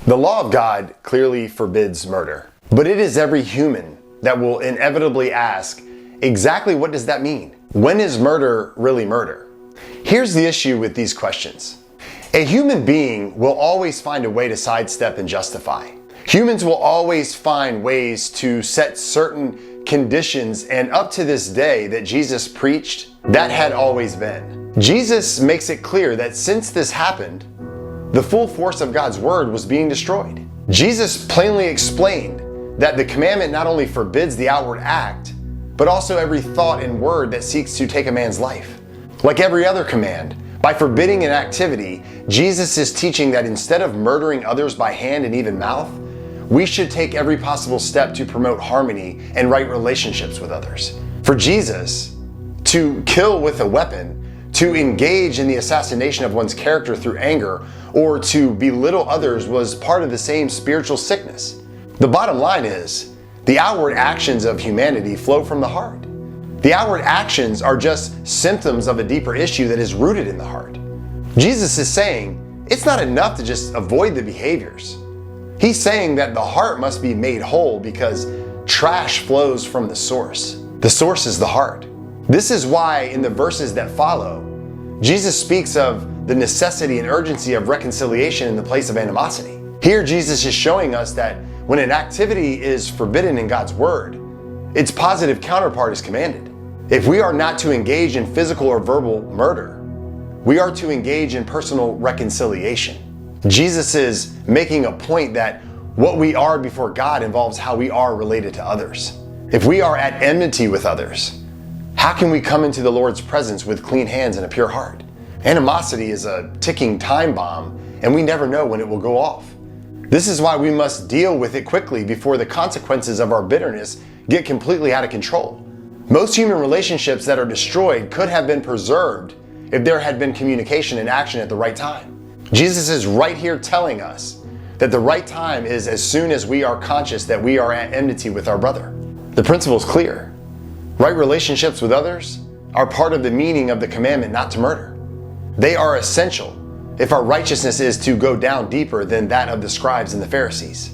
The law of God clearly forbids murder, but it is every human that will inevitably ask, exactly what does that mean? When is murder really murder? Here's the issue with these questions. A human being will always find a way to sidestep and justify. Humans will always find ways to set certain conditions, and up to this day that Jesus preached, that had always been. Jesus makes it clear that since this happened, the full force of God's word was being destroyed. Jesus plainly explained that the commandment not only forbids the outward act, but also every thought and word that seeks to take a man's life. Like every other command, by forbidding an activity, Jesus is teaching that instead of murdering others by hand and even mouth, we should take every possible step to promote harmony and right relationships with others. For Jesus, to kill with a weapon, to engage in the assassination of one's character through anger, or to belittle others was part of the same spiritual sickness. The bottom line is, the outward actions of humanity flow from the heart. The outward actions are just symptoms of a deeper issue that is rooted in the heart. Jesus is saying it's not enough to just avoid the behaviors. He's saying that the heart must be made whole because trash flows from the source. The source is the heart. This is why in the verses that follow, Jesus speaks of the necessity and urgency of reconciliation in the place of animosity. Here Jesus is showing us that when an activity is forbidden in God's word, its positive counterpart is commanded. If we are not to engage in physical or verbal murder, we are to engage in personal reconciliation. Jesus is making a point that what we are before God involves how we are related to others. If we are at enmity with others, how can we come into the Lord's presence with clean hands and a pure heart? Animosity is a ticking time bomb, and we never know when it will go off. This is why we must deal with it quickly before the consequences of our bitterness get completely out of control. Most human relationships that are destroyed could have been preserved if there had been communication and action at the right time. Jesus is right here telling us that the right time is as soon as we are conscious that we are at enmity with our brother. The principle is clear. Right relationships with others are part of the meaning of the commandment not to murder. They are essential if our righteousness is to go down deeper than that of the scribes and the Pharisees.